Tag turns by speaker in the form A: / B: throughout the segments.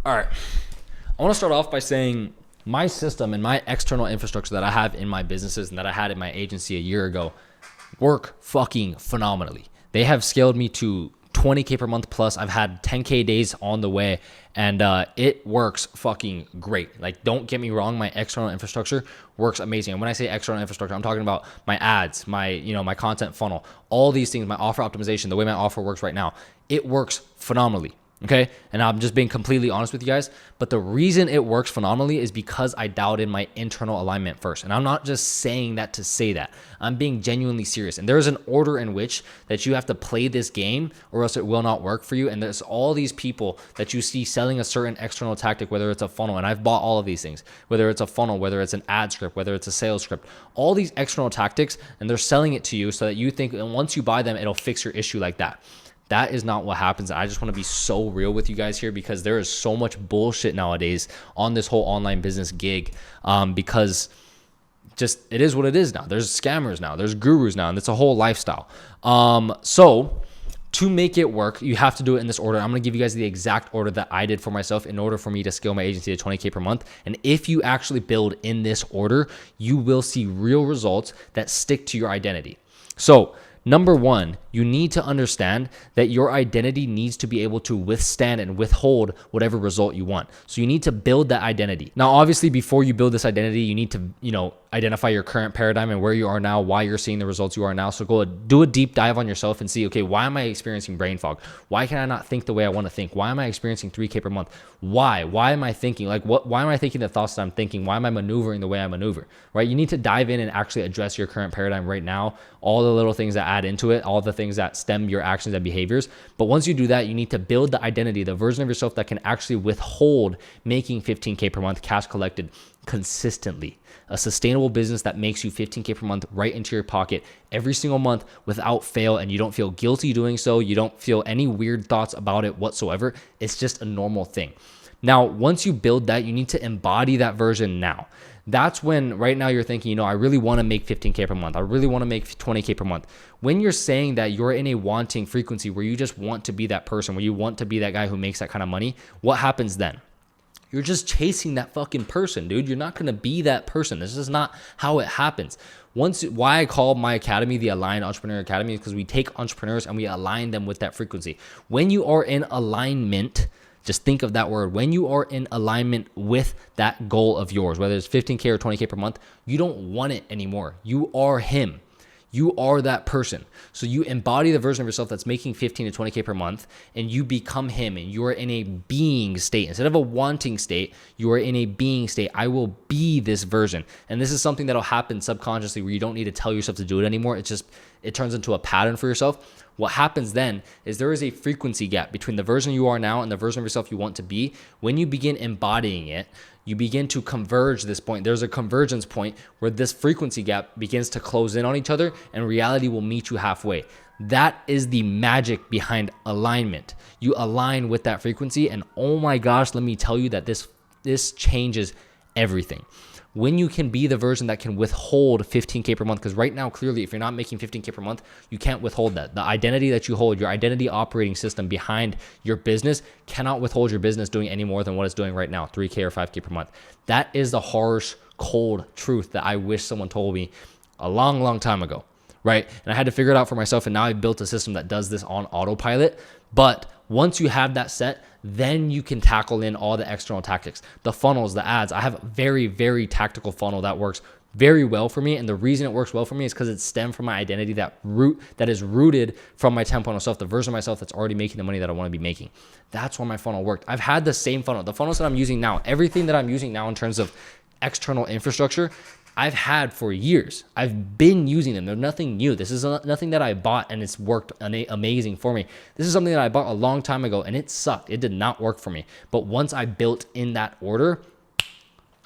A: All right. I want to start off by saying my system and my external infrastructure that I have in my businesses and that I had in my agency a year ago work fucking phenomenally. They have scaled me to 20K per month plus. I've had 10K days on the way, and it works fucking great. Like, don't get me wrong, my external infrastructure works amazing. And when I say external infrastructure, I'm talking about my ads, my content funnel, all these things, my offer optimization, the way my offer works right now. It works phenomenally. Okay. And I'm just being completely honest with you guys. But the reason it works phenomenally is because I dialed in my internal alignment first. And I'm not just saying that to say that. I'm being genuinely serious. And there is an order in which that you have to play this game or else it will not work for you. And there's all these people that you see selling a certain external tactic, whether it's a funnel. And I've bought all of these things, whether it's a funnel, whether it's an ad script, whether it's a sales script, all these external tactics. And they're selling it to you so that you think, and once you buy them, it'll fix your issue like that. That is not what happens. I just want to be so real with you guys here because there is so much bullshit nowadays on this whole online business gig because just it is what it is now. There's scammers now. There's gurus now, and it's a whole lifestyle. So to make it work, you have to do it in this order. I'm going to give you guys the exact order that I did for myself in order for me to scale my agency to 20K per month. And if you actually build in this order, you will see real results that stick to your identity. So number one, you need to understand that your identity needs to be able to withstand and withhold whatever result you want. So you need to build that identity. Now, obviously, before you build this identity, you need to, identify your current paradigm and where you are now, why you're seeing the results you are now. So go do a deep dive on yourself and see, okay, why am I experiencing brain fog? Why can I not think the way I want to think? Why am I experiencing 3K per month? Why? Why am I thinking why am I thinking the thoughts that I'm thinking? Why am I maneuvering the way I maneuver, right? You need to dive in and actually address your current paradigm right now, all the little things that add into it, all the things that stem your actions and behaviors. But once you do that, you need to build the identity, the version of yourself that can actually withhold making 15K per month cash collected consistently. A sustainable business that makes you 15K per month right into your pocket every single month without fail, and you don't feel guilty doing so. You don't feel any weird thoughts about it whatsoever. It's just a normal thing. Now, once you build that, you need to embody that version now. That's when right now you're thinking, I really want to make 15K per month. I really want to make 20K per month. When you're saying that, you're in a wanting frequency where you just want to be that person, where you want to be that guy who makes that kind of money. What happens then? You're just chasing that fucking person, dude. You're not going to be that person. This is not how it happens. Why I call my academy the Aligned Entrepreneur Academy is because we take entrepreneurs and we align them with that frequency. When you are in alignment, just think of that word. When you are in alignment with that goal of yours, whether it's 15K or 20K per month, you don't want it anymore. You are him. You are that person. So you embody the version of yourself that's making 15 to 20K per month, and you become him, and you are in a being state. Instead of a wanting state, you are in a being state. I will be this version. And this is something that'll happen subconsciously where you don't need to tell yourself to do it anymore. It turns into a pattern for yourself. What happens then is there is a frequency gap between the version you are now and the version of yourself you want to be. When you begin embodying it, you begin to converge this point. There's a convergence point where this frequency gap begins to close in on each other and reality will meet you halfway. That is the magic behind alignment. You align with that frequency, and oh my gosh, let me tell you that this changes everything. When you can be the version that can withhold 15K per month, because right now, clearly, if you're not making 15K per month, you can't withhold that. The identity that you hold, your identity operating system behind your business cannot withhold your business doing any more than what it's doing right now, 3K or 5K per month. That is the harsh, cold truth that I wish someone told me a long, long time ago, right? And I had to figure it out for myself, and now I've built a system that does this on autopilot. But once you have that set, then you can tackle in all the external tactics, the funnels, the ads. I have a very, very tactical funnel that works very well for me. And the reason it works well for me is because it stemmed from my identity that is rooted from my 10.0 self, the version of myself that's already making the money that I want to be making. That's why my funnel worked. I've had the same funnel, the funnels that I'm using now, everything that I'm using now in terms of external infrastructure, I've had for years. I've been using them. They're nothing new. This is nothing that I bought and it's worked amazing for me. This is something that I bought a long time ago and it sucked. It did not work for me. But once I built in that order,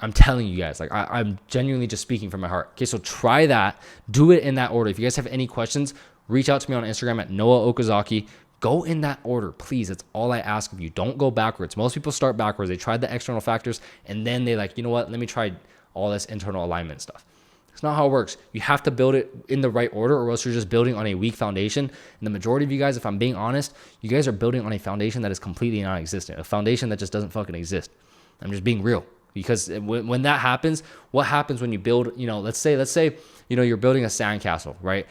A: I'm telling you guys, I'm genuinely just speaking from my heart. Okay, so try that. Do it in that order. If you guys have any questions, reach out to me on Instagram at Noah Okazaki. Go in that order, please. That's all I ask of you. Don't go backwards. Most people start backwards. They try the external factors and then they you know what? Let me try all this internal alignment stuff. It's not how it works. You have to build it in the right order, or else you're just building on a weak foundation. And the majority of you guys, if I'm being honest, you guys are building on a foundation that is completely non-existent, a foundation that just doesn't fucking exist. I'm just being real. Because when that happens, what happens when you build, let's say, you're building a sandcastle, right?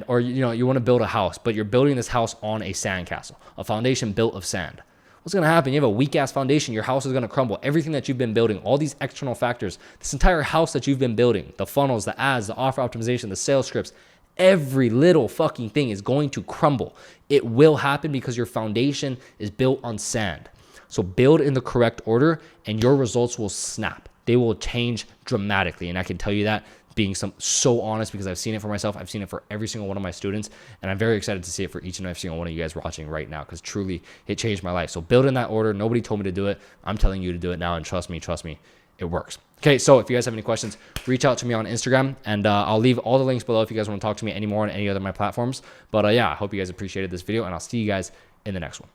A: Or you want to build a house, but you're building this house on a sandcastle, a foundation built of sand. What's going to happen? You have a weak ass foundation. Your house is going to crumble. Everything that you've been building, all these external factors, this entire house that you've been building, the funnels, the ads, the offer optimization, the sales scripts, every little fucking thing is going to crumble. It will happen because your foundation is built on sand. So build in the correct order and your results will snap. They will change dramatically. And I can tell you that being so honest, because I've seen it for myself. I've seen it for every single one of my students. And I'm very excited to see it for each and every single one of you guys watching right now, because truly it changed my life. So build in that order. Nobody told me to do it. I'm telling you to do it now. And trust me, it works. Okay, so if you guys have any questions, reach out to me on Instagram, and I'll leave all the links below if you guys want to talk to me anymore on any other of my platforms. But yeah, I hope you guys appreciated this video, and I'll see you guys in the next one.